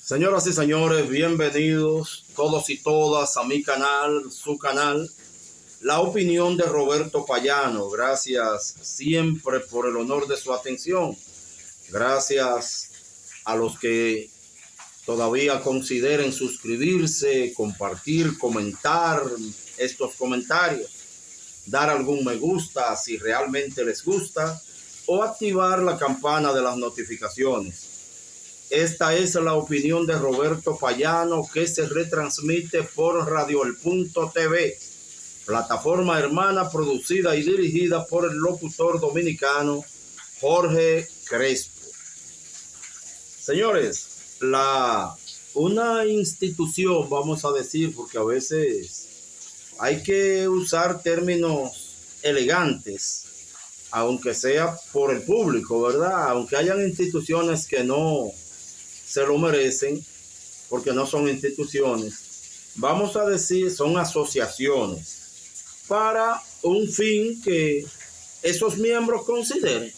Señoras y señores, bienvenidos todos y todas a mi canal, su canal, La Opinión de Roberto Payano. Gracias siempre por el honor de su atención. Gracias a los que todavía consideren suscribirse, compartir, comentar estos comentarios, dar algún me gusta si realmente les gusta o activar la campana de las notificaciones. Esta es la opinión de Roberto Payano, que se retransmite por Radio El Punto TV, plataforma hermana producida y dirigida por el locutor dominicano Jorge Crespo. Señores, una institución, vamos a decir, porque a veces hay que usar términos elegantes, aunque sea por el público, ¿verdad? Aunque hayan instituciones que no se lo merecen, porque no son instituciones, vamos a decir, son asociaciones para un fin que esos miembros consideren.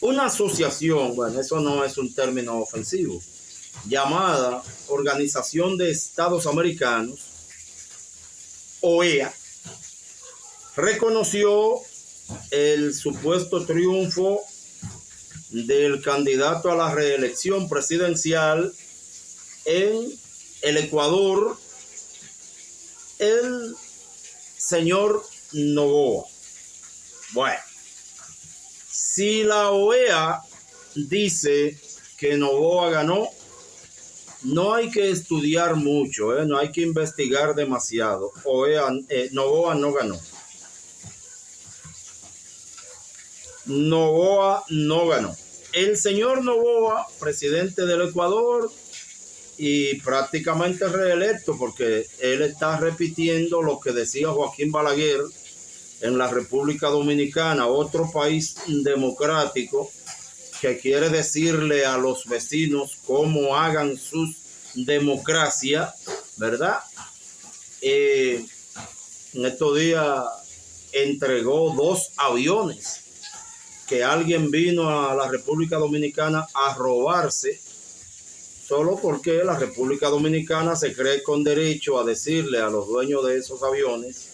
Una asociación, bueno, eso no es un término ofensivo, llamada Organización de Estados Americanos, OEA, reconoció el supuesto triunfo del candidato a la reelección presidencial en el Ecuador, el señor Noboa. Bueno, si la OEA dice que Noboa ganó, no hay que estudiar mucho, no hay que investigar demasiado. Noboa no ganó. Noboa no ganó. El señor Noboa, presidente del Ecuador y prácticamente reelecto, porque él está repitiendo lo que decía Joaquín Balaguer en la República Dominicana, otro país democrático que quiere decirle a los vecinos cómo hagan sus democracia, ¿verdad? En estos días entregó 2 aviones que alguien vino a la República Dominicana a robarse, solo porque la República Dominicana se cree con derecho a decirle a los dueños de esos aviones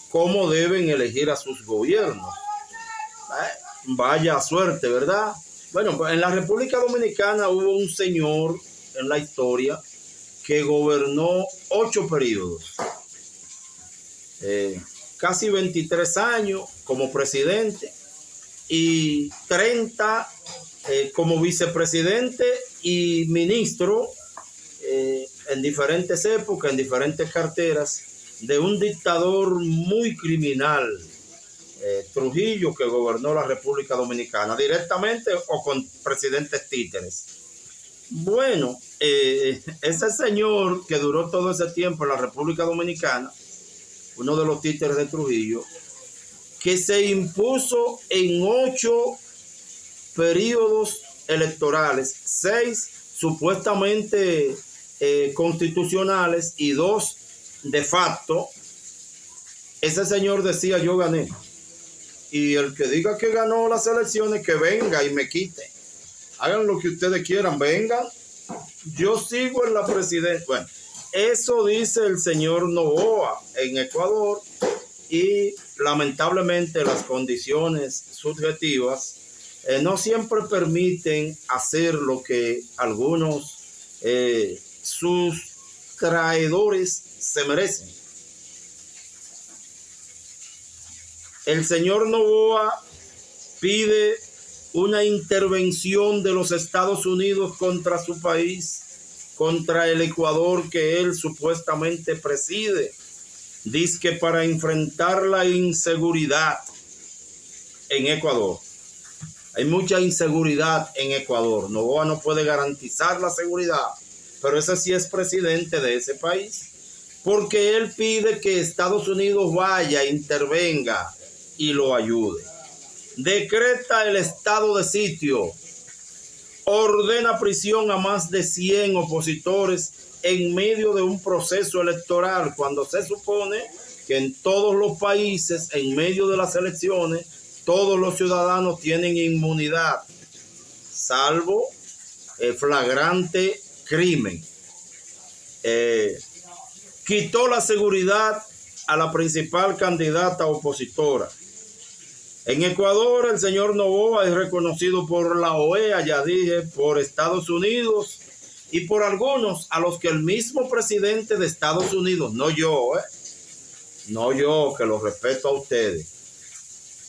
cómo deben elegir a sus gobiernos. Vaya suerte, ¿verdad? Bueno, en la República Dominicana hubo un señor en la historia que gobernó 8 periodos, casi 23 años como presidente y 30 como vicepresidente y ministro en diferentes épocas, en diferentes carteras, de un dictador muy criminal, Trujillo, que gobernó la República Dominicana directamente o con presidentes títeres. Bueno, ese señor que duró todo ese tiempo en la República Dominicana, uno de los títeres de Trujillo, que se impuso en 8 periodos electorales, 6 supuestamente constitucionales y 2 de facto. Ese señor decía: yo gané, y el que diga que ganó las elecciones, que venga y me quite. Hagan lo que ustedes quieran, vengan, yo sigo en la presidencia. Bueno, eso dice el señor Noboa en Ecuador, y lamentablemente las condiciones subjetivas no siempre permiten hacer lo que algunos sus traidores se merecen. El señor Noboa pide una intervención de los Estados Unidos contra su país, contra el Ecuador que él supuestamente preside. Dice que para enfrentar la inseguridad en Ecuador. Hay mucha inseguridad en Ecuador. Noboa no puede garantizar la seguridad, pero ese sí es presidente de ese país, porque él pide que Estados Unidos vaya, intervenga y lo ayude. Decreta el estado de sitio, ordena prisión a más de 100 opositores en medio de un proceso electoral, cuando se supone que en todos los países, en medio de las elecciones, todos los ciudadanos tienen inmunidad, salvo flagrante crimen. Quitó la seguridad a la principal candidata opositora. En Ecuador, el señor Noboa es reconocido por la OEA, ya dije, por Estados Unidos y por algunos a los que el mismo presidente de Estados Unidos, no yo, que los respeto a ustedes,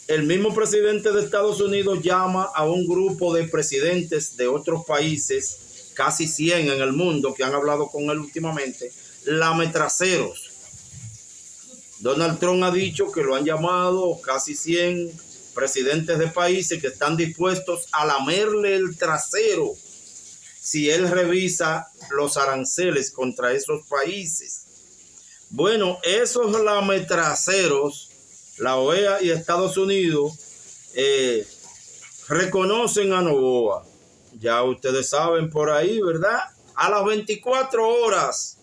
el mismo presidente de Estados Unidos llama a un grupo de presidentes de otros países, casi 100 en el mundo, que han hablado con él últimamente, lametraceros. Donald Trump ha dicho que lo han llamado casi 100 presidentes de países que están dispuestos a lamerle el trasero si él revisa los aranceles contra esos países. Bueno, esos lametraceros, la OEA y Estados Unidos, reconocen a Noboa. Ya ustedes saben por ahí, ¿verdad? A las 24 horas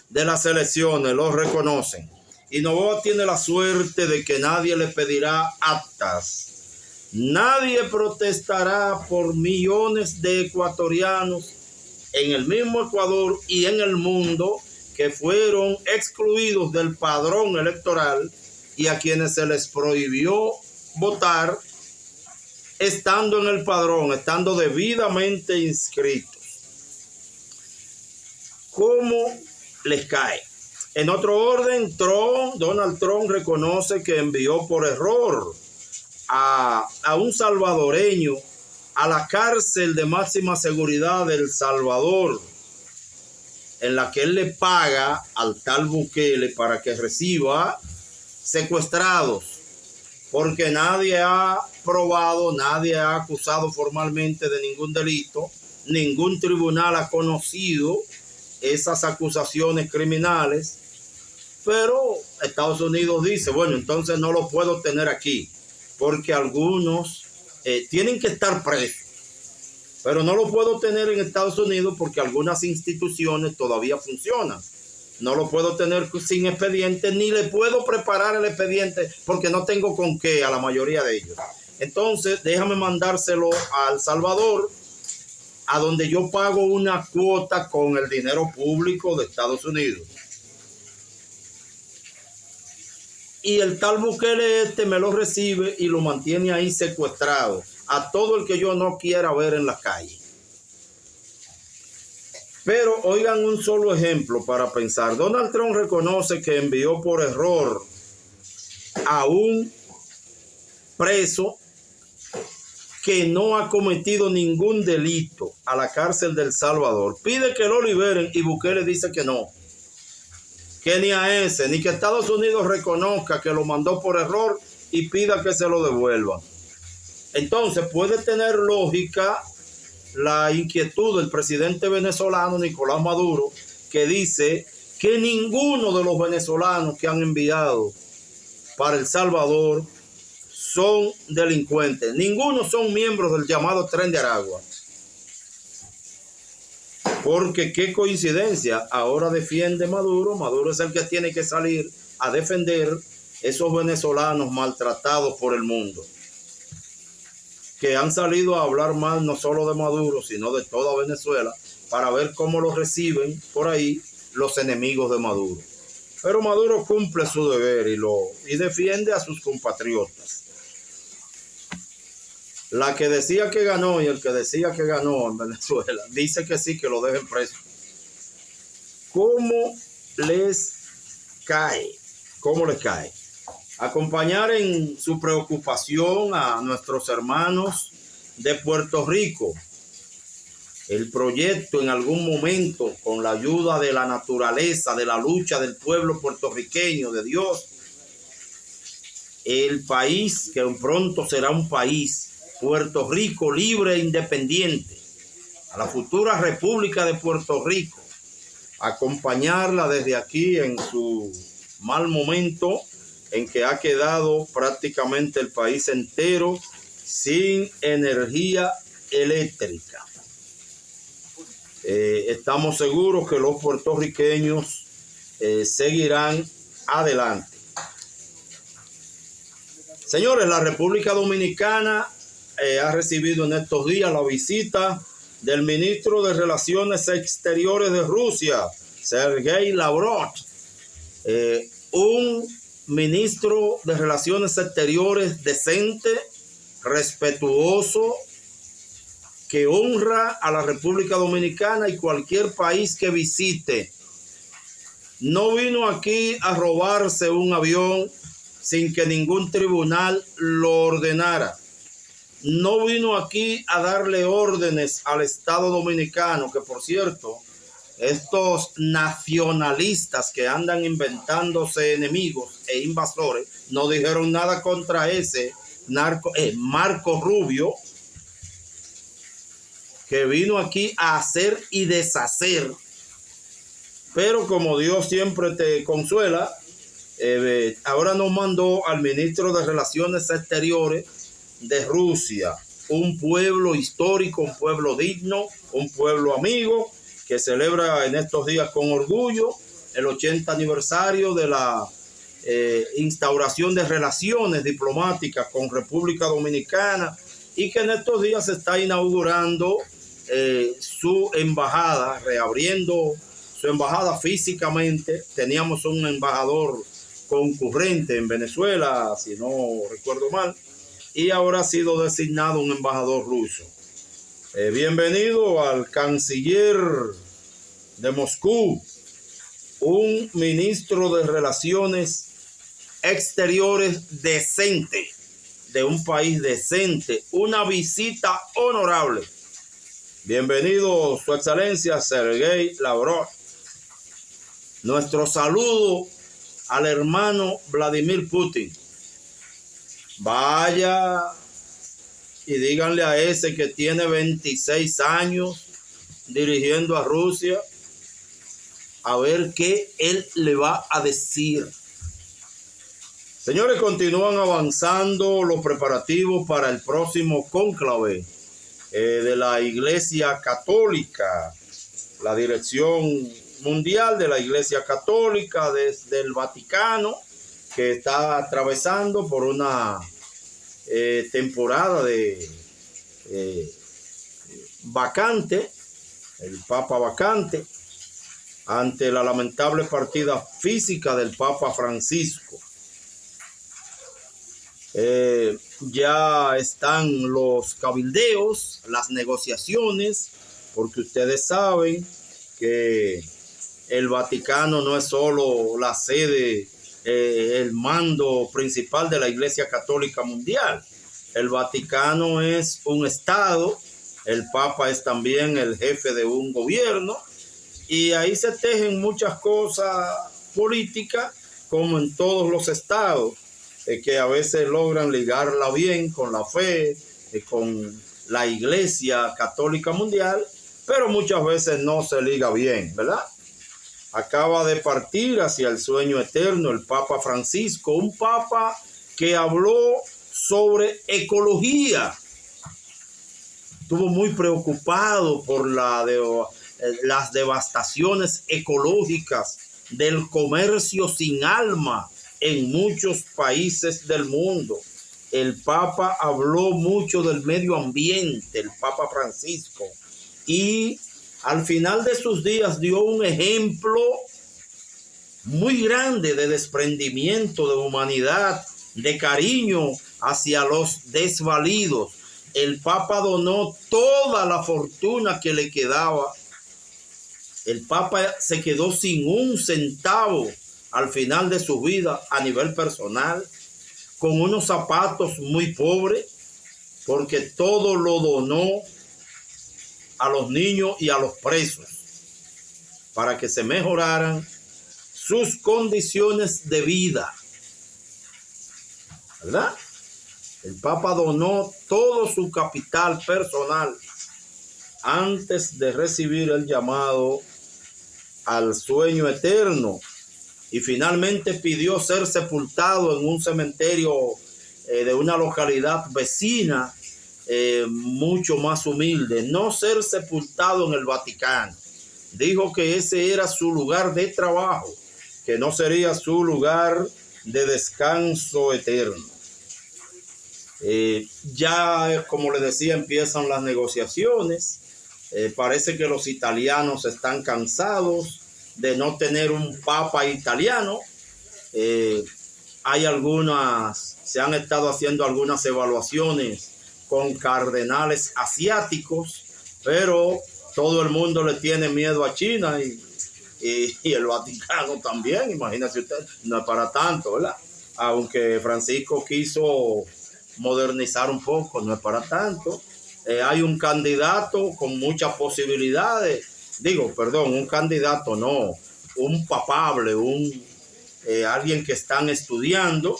de las elecciones los reconocen. Y Noboa tiene la suerte de que nadie le pedirá actas. Nadie protestará por millones de ecuatorianos en el mismo Ecuador y en el mundo que fueron excluidos del padrón electoral y a quienes se les prohibió votar estando en el padrón, estando debidamente inscritos. ¿Cómo les cae? En otro orden, Donald Trump reconoce que envió por error a un salvadoreño a la cárcel de máxima seguridad de El Salvador, en la que él le paga al tal Bukele para que reciba secuestrados, porque nadie ha probado, nadie ha acusado formalmente de ningún delito, ningún tribunal ha conocido esas acusaciones criminales, pero Estados Unidos dice, bueno, entonces no lo puedo tener aquí, porque algunos tienen que estar presos, pero no lo puedo tener en Estados Unidos porque algunas instituciones todavía funcionan. No lo puedo tener sin expediente, ni le puedo preparar el expediente porque no tengo con qué a la mayoría de ellos. Entonces, déjame mandárselo a El Salvador, a donde yo pago una cuota con el dinero público de Estados Unidos. Y el tal Bukele me lo recibe y lo mantiene ahí secuestrado a todo el que yo no quiera ver en la calle. Pero oigan un solo ejemplo para pensar. Donald Trump reconoce que envió por error a un preso que no ha cometido ningún delito a la cárcel de El Salvador. Pide que lo liberen y Bukele dice que no. Que ni a ese, ni que Estados Unidos reconozca que lo mandó por error y pida que se lo devuelvan. Entonces puede tener lógica la inquietud del presidente venezolano Nicolás Maduro, que dice que ninguno de los venezolanos que han enviado para El Salvador son delincuentes. Ninguno son miembros del llamado Tren de Aragua. Porque qué coincidencia, ahora defiende Maduro. Maduro es el que tiene que salir a defender esos venezolanos maltratados por el mundo, que han salido a hablar mal no solo de Maduro, sino de toda Venezuela, para ver cómo lo reciben por ahí los enemigos de Maduro. Pero Maduro cumple su deber y defiende a sus compatriotas. La que decía que ganó y el que decía que ganó en Venezuela, dice que sí, que lo dejen preso. ¿Cómo les cae? ¿Cómo les cae? Acompañar en su preocupación a nuestros hermanos de Puerto Rico. El proyecto en algún momento, con la ayuda de la naturaleza, de la lucha del pueblo puertorriqueño, de Dios, el país que pronto será un país, Puerto Rico libre e independiente, a la futura República de Puerto Rico, acompañarla desde aquí en su mal momento, en que ha quedado prácticamente el país entero sin energía eléctrica. Estamos seguros que los puertorriqueños seguirán adelante. Señores, la República Dominicana ha recibido en estos días la visita del ministro de Relaciones Exteriores de Rusia, Sergei Lavrov, un ministro de Relaciones Exteriores decente, respetuoso, que honra a la República Dominicana y cualquier país que visite. No vino aquí a robarse un avión sin que ningún tribunal lo ordenara. No vino aquí a darle órdenes al Estado Dominicano, que por cierto, estos nacionalistas que andan inventándose enemigos e invasores no dijeron nada contra ese Marco Rubio, que vino aquí a hacer y deshacer. Pero como Dios siempre te consuela, ahora nos mandó al ministro de Relaciones Exteriores de Rusia, un pueblo histórico, un pueblo digno, un pueblo amigo, que celebra en estos días con orgullo el 80 aniversario de la instauración de relaciones diplomáticas con República Dominicana, y que en estos días se está inaugurando su embajada, reabriendo su embajada físicamente. Teníamos un embajador concurrente en Venezuela, si no recuerdo mal, y ahora ha sido designado un embajador ruso. Bienvenido al canciller de Moscú, un ministro de Relaciones Exteriores decente, de un país decente, una visita honorable. Bienvenido, Su Excelencia Sergei Lavrov. Nuestro saludo al hermano Vladimir Putin. Vaya y díganle a ese que tiene 26 años dirigiendo a Rusia, a ver qué él le va a decir. Señores, continúan avanzando los preparativos para el próximo cónclave de la Iglesia Católica, la Dirección Mundial de la Iglesia Católica desde el Vaticano, que está atravesando por una temporada de vacante, el Papa vacante, ante la lamentable partida física del Papa Francisco. Ya están los cabildeos, las negociaciones, porque ustedes saben que el Vaticano no es solo la sede, el mando principal de la Iglesia Católica Mundial. El Vaticano es un estado, el Papa es también el jefe de un gobierno, y ahí se tejen muchas cosas políticas, como en todos los estados, que a veces logran ligarla bien con la fe, con la Iglesia Católica Mundial, pero muchas veces no se liga bien, ¿verdad? Acaba de partir hacia el sueño eterno el Papa Francisco, un papa que habló sobre ecología. Estuvo muy preocupado por las devastaciones ecológicas del comercio sin alma en muchos países del mundo. El Papa habló mucho del medio ambiente, el Papa Francisco, y al final de sus días dio un ejemplo muy grande de desprendimiento, de humanidad, de cariño hacia los desvalidos. El Papa donó toda la fortuna que le quedaba. El Papa se quedó sin un centavo al final de su vida a nivel personal, con unos zapatos muy pobres, porque todo lo donó a los niños y a los presos para que se mejoraran sus condiciones de vida, ¿verdad? El Papa donó todo su capital personal antes de recibir el llamado al sueño eterno, y finalmente pidió ser sepultado en un cementerio de una localidad vecina, mucho más humilde, no ser sepultado en el Vaticano. Dijo que ese era su lugar de trabajo, que no sería su lugar de descanso eterno. Ya, como les decía, empiezan las negociaciones Parece que los italianos están cansados de no tener un papa italiano. Se han estado haciendo algunas evaluaciones con cardenales asiáticos, pero todo el mundo le tiene miedo a China y el Vaticano también, imagínese usted, no es para tanto, ¿verdad? Aunque Francisco quiso modernizar un poco, no es para tanto. Hay un candidato con muchas posibilidades, un candidato no, un papable, alguien que están estudiando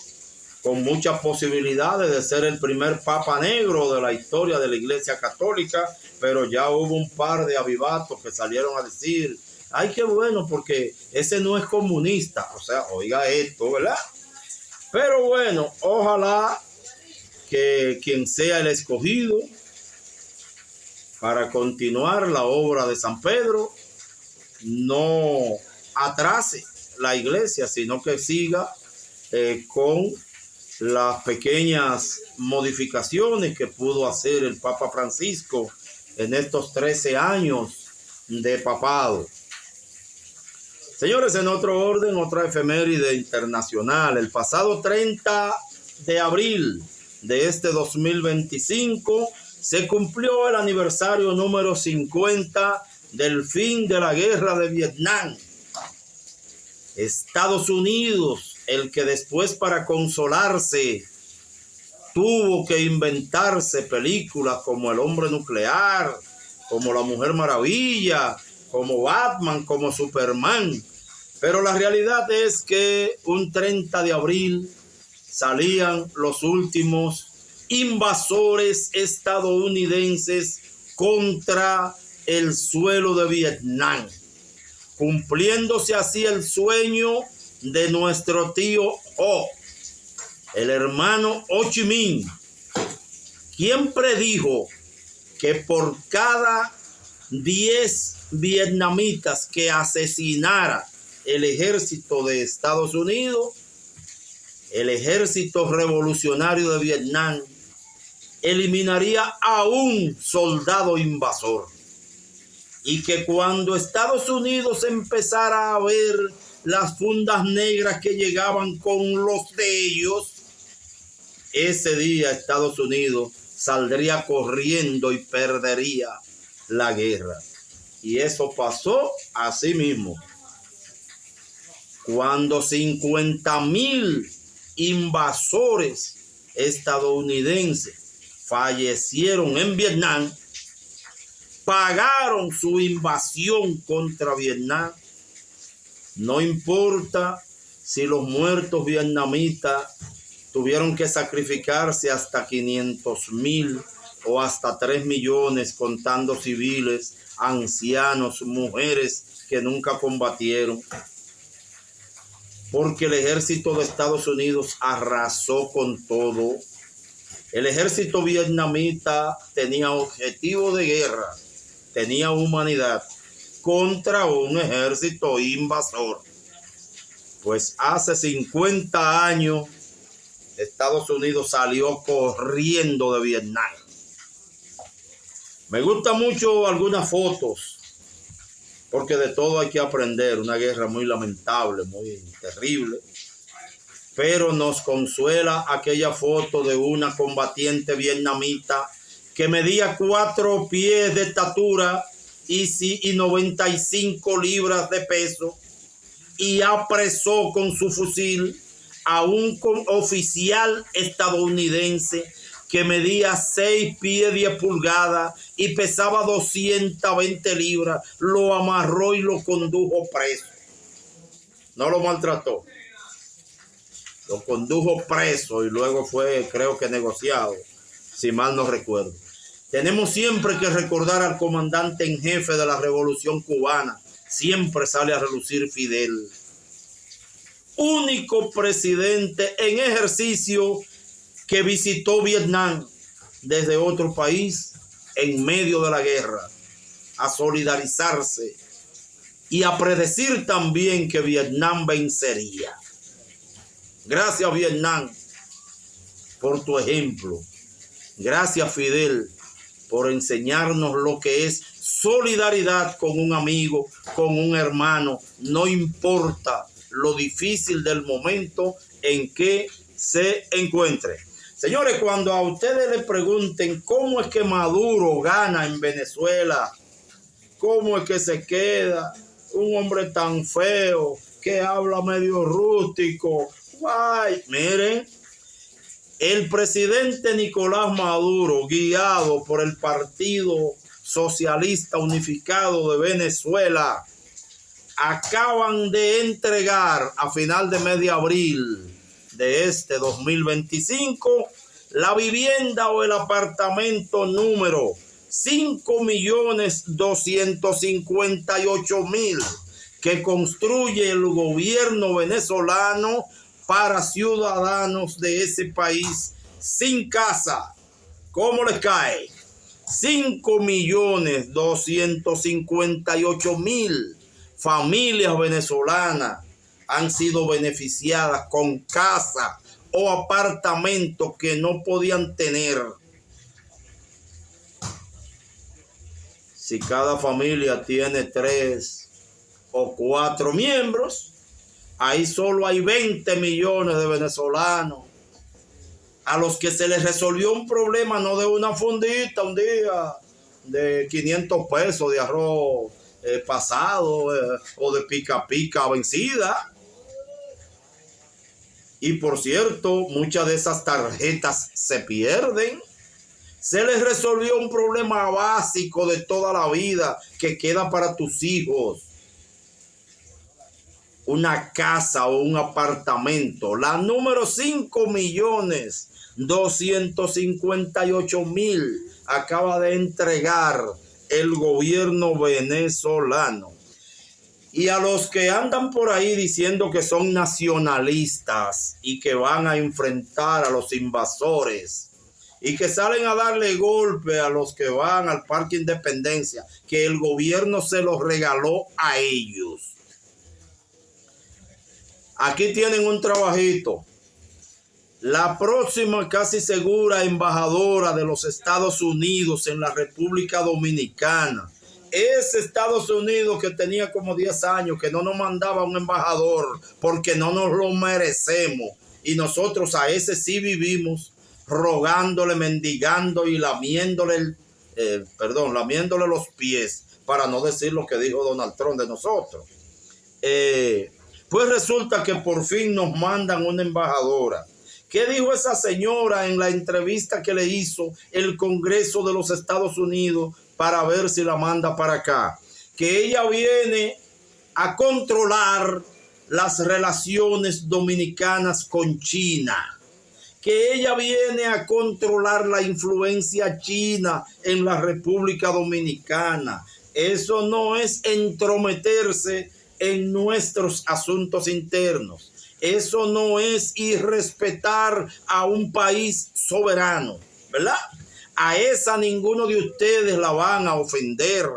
con muchas posibilidades de ser el primer papa negro de la historia de la Iglesia Católica, pero ya hubo un par de avivatos que salieron a decir, ay, qué bueno, porque ese no es comunista. O sea, oiga esto, ¿verdad? Pero bueno, ojalá que quien sea el escogido para continuar la obra de San Pedro no atrase la iglesia, sino que siga con las pequeñas modificaciones que pudo hacer el Papa Francisco en estos 13 años de papado. Señores, en otro orden, otra efeméride internacional. El pasado 30 de abril de este 2025 se cumplió el aniversario número 50 del fin de la guerra de Vietnam. Estados Unidos, el que después para consolarse tuvo que inventarse películas como El Hombre Nuclear, como La Mujer Maravilla, como Batman, como Superman. Pero la realidad es que un 30 de abril salían los últimos invasores estadounidenses contra el suelo de Vietnam, cumpliéndose así el sueño de nuestro tío Ho, el hermano Ho Chi Minh, quien predijo que por cada 10 vietnamitas que asesinara el ejército de Estados Unidos, el ejército revolucionario de Vietnam eliminaría a un soldado invasor. Y que cuando Estados Unidos empezara a ver las fundas negras que llegaban con los de ellos, ese día Estados Unidos saldría corriendo y perdería la guerra. Y eso pasó así mismo. Cuando 50,000 invasores estadounidenses fallecieron en Vietnam, pagaron su invasión contra Vietnam. No importa si los muertos vietnamitas tuvieron que sacrificarse hasta 500,000 o hasta 3 millones, contando civiles, ancianos, mujeres que nunca combatieron. Porque el ejército de Estados Unidos arrasó con todo. El ejército vietnamita tenía objetivo de guerra, tenía humanidad contra un ejército invasor. Pues hace 50 años Estados Unidos salió corriendo de Vietnam. Me gustan mucho algunas fotos, porque de todo hay que aprender. Una guerra muy lamentable, muy terrible. Pero nos consuela aquella foto de una combatiente vietnamita que medía 4 pies de estatura y 95 libras de peso, y apresó con su fusil a un oficial estadounidense que medía 6 pies 10 pulgadas y pesaba 220 libras. Lo amarró y lo condujo preso. No lo maltrató. Lo condujo preso y luego fue, creo que negociado, si mal no recuerdo. Tenemos siempre que recordar al comandante en jefe de la Revolución Cubana. Siempre sale a relucir Fidel. Único presidente en ejercicio que visitó Vietnam desde otro país en medio de la guerra, a solidarizarse y a predecir también que Vietnam vencería. Gracias, Vietnam, por tu ejemplo. Gracias, Fidel, por enseñarnos lo que es solidaridad con un amigo, con un hermano, no importa lo difícil del momento en que se encuentre. Señores, cuando a ustedes les pregunten cómo es que Maduro gana en Venezuela, cómo es que se queda un hombre tan feo que habla medio rústico, guay, miren, el presidente Nicolás Maduro, guiado por el Partido Socialista Unificado de Venezuela, acaban de entregar a final de mes de abril de este 2025 la vivienda o el apartamento número 5.258.000 que construye el gobierno venezolano para ciudadanos de ese país sin casa. ¿Cómo les cae? 5.258.000 familias venezolanas han sido beneficiadas con casa o apartamentos que no podían tener. Si cada familia tiene 3 o 4 miembros, ahí solo hay 20 millones de venezolanos a los que se les resolvió un problema, no de una fundita un día de 500 pesos de arroz pasado o de pica pica vencida. Y por cierto, muchas de esas tarjetas se pierden. Se les resolvió un problema básico de toda la vida que queda para tus hijos. Una casa o un apartamento. La número 5.258.000 acaba de entregar el gobierno venezolano. Y a los que andan por ahí diciendo que son nacionalistas y que van a enfrentar a los invasores y que salen a darle golpe a los que van al Parque Independencia, que el gobierno se los regaló a ellos. Aquí tienen un trabajito. La próxima casi segura embajadora de los Estados Unidos en la República Dominicana, ese Estados Unidos que tenía como 10 años que no nos mandaba un embajador porque no nos lo merecemos, y nosotros a ese sí vivimos rogándole, mendigando y lamiéndole los pies, para no decir lo que dijo Donald Trump de nosotros. Pues resulta que por fin nos mandan una embajadora. ¿Qué dijo esa señora en la entrevista que le hizo el Congreso de los Estados Unidos para ver si la manda para acá? Que ella viene a controlar las relaciones dominicanas con China. Que ella viene a controlar la influencia china en la República Dominicana. Eso no es entrometerse en nuestros asuntos internos. Eso no es irrespetar a un país soberano, ¿verdad? A esa ninguno de ustedes la van a ofender,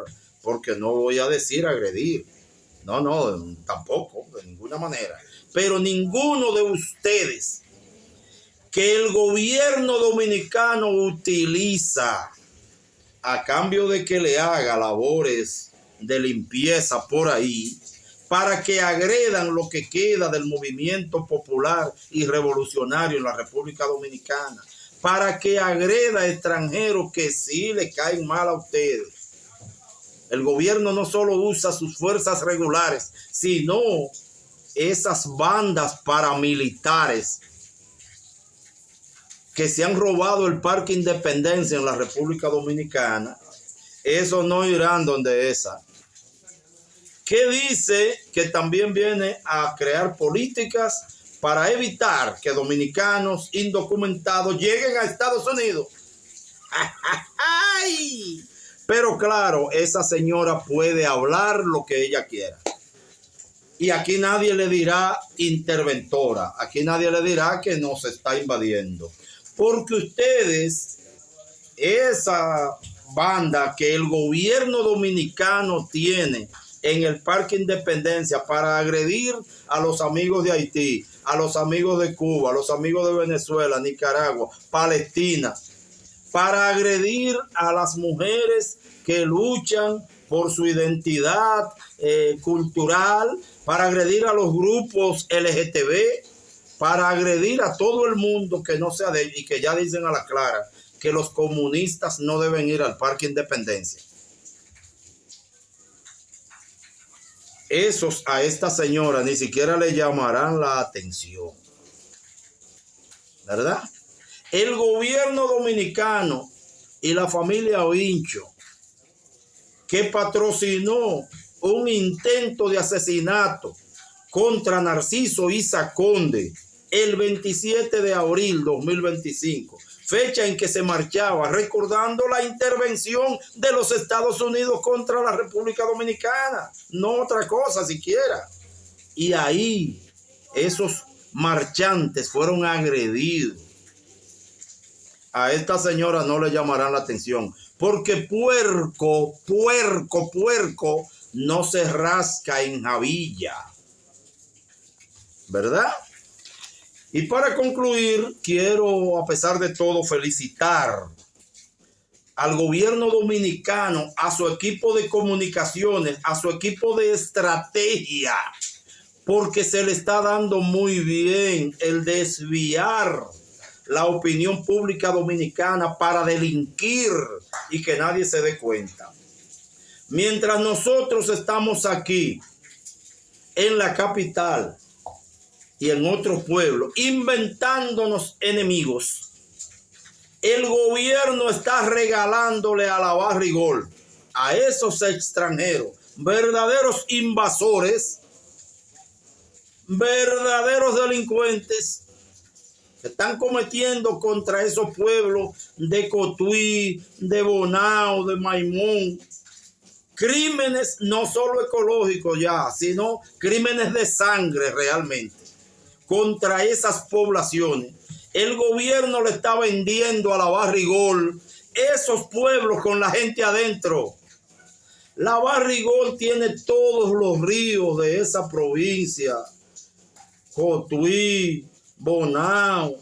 porque no voy a decir agredir. No, tampoco, de ninguna manera. Pero ninguno de ustedes que el gobierno dominicano utiliza a cambio de que le haga labores de limpieza por ahí, para que agredan lo que queda del movimiento popular y revolucionario en la República Dominicana, para que agreda a extranjeros que sí le caen mal a ustedes. El gobierno no solo usa sus fuerzas regulares, sino esas bandas paramilitares que se han robado el Parque Independencia en la República Dominicana. Esos no irán donde esa. ¿Qué dice? Que también viene a crear políticas para evitar que dominicanos indocumentados lleguen a Estados Unidos. Pero claro, esa señora puede hablar lo que ella quiera. Y aquí nadie le dirá interventora. Aquí nadie le dirá que nos está invadiendo. Porque ustedes, esa banda que el gobierno dominicano tiene en el Parque Independencia para agredir a los amigos de Haití, a los amigos de Cuba, a los amigos de Venezuela, Nicaragua, Palestina. para agredir a las mujeres que luchan por su identidad cultural, para agredir a los grupos LGTB, para agredir a todo el mundo que no sea de ellos, y que ya dicen a la clara que los comunistas no deben ir al Parque Independencia. Esos a esta señora ni siquiera le llamarán la atención, ¿verdad? El gobierno dominicano y la familia Oincho, que patrocinó un intento de asesinato contra Narciso Isa Conde el 27 de abril 2025, fecha en que se marchaba recordando la intervención de los Estados Unidos contra la República Dominicana, no otra cosa siquiera. Y ahí esos marchantes fueron agredidos. A esta señora no le llamarán la atención, porque puerco no se rasca en Javilla, ¿verdad? Y para concluir, quiero, a pesar de todo, felicitar al gobierno dominicano, a su equipo de comunicaciones, a su equipo de estrategia, porque se le está dando muy bien el desviar la opinión pública dominicana para delinquir y que nadie se dé cuenta. Mientras nosotros estamos aquí, en la capital y en otros pueblos, inventándonos enemigos, el gobierno está regalándole a la Barrigol, a esos extranjeros, verdaderos invasores, verdaderos delincuentes, que están cometiendo contra esos pueblos de Cotuí, de Bonao, de Maimón, crímenes no solo ecológicos ya, sino crímenes de sangre realmente, contra esas poblaciones. El gobierno le está vendiendo a la Barrigol esos pueblos con la gente adentro. La Barrigol tiene todos los ríos de esa provincia, Cotuí, Bonao,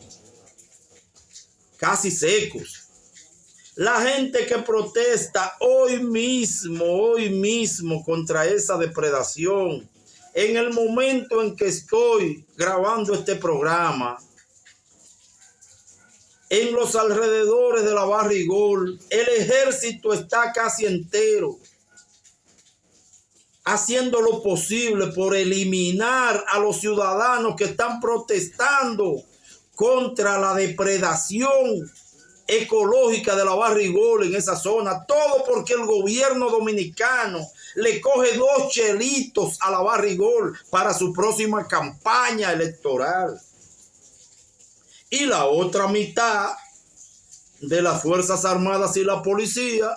casi secos. La gente que protesta hoy mismo contra esa depredación, en el momento en que estoy grabando este programa, en los alrededores de la Barrigol, el ejército está casi entero, haciendo lo posible por eliminar a los ciudadanos que están protestando contra la depredación ecológica de la Barrigol en esa zona. Todo porque el gobierno dominicano le coge 2 chelitos a la Barrigol para su próxima campaña electoral. Y la otra mitad de las Fuerzas Armadas y la policía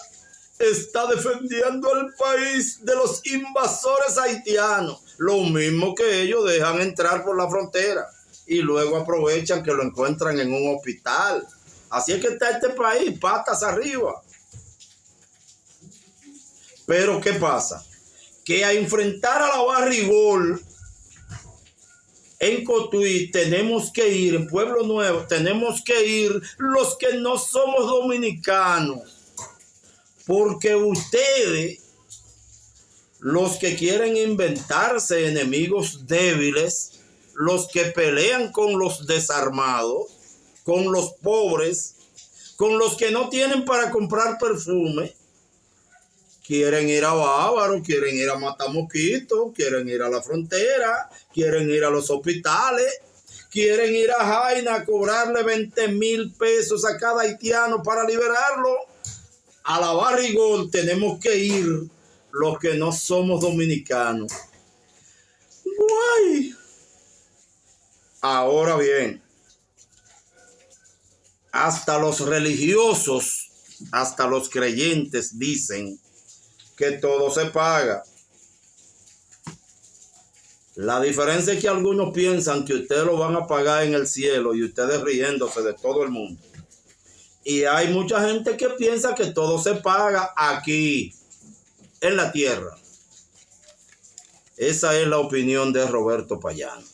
está defendiendo al país de los invasores haitianos, lo mismo que ellos dejan entrar por la frontera y luego aprovechan que lo encuentran en un hospital. Así es que está este país, patas arriba. Pero ¿qué pasa? Que a enfrentar a la Barrigol en Cotuí tenemos que ir, en Pueblo Nuevo tenemos que ir los que no somos dominicanos. Porque ustedes, los que quieren inventarse enemigos débiles, los que pelean con los desarmados, con los pobres, con los que no tienen para comprar perfume, quieren ir a Bávaro, quieren ir a Matamoquito, quieren ir a la frontera, quieren ir a los hospitales, quieren ir a Jaina a cobrarle 20,000 pesos a cada haitiano para liberarlo. A la Barrigol tenemos que ir los que no somos dominicanos. Guay. Ahora bien, hasta los religiosos, hasta los creyentes dicen que todo se paga. La diferencia es que algunos piensan que ustedes lo van a pagar en el cielo y ustedes riéndose de todo el mundo. Y hay mucha gente que piensa que todo se paga aquí, en la tierra. Esa es la opinión de Roberto Payano.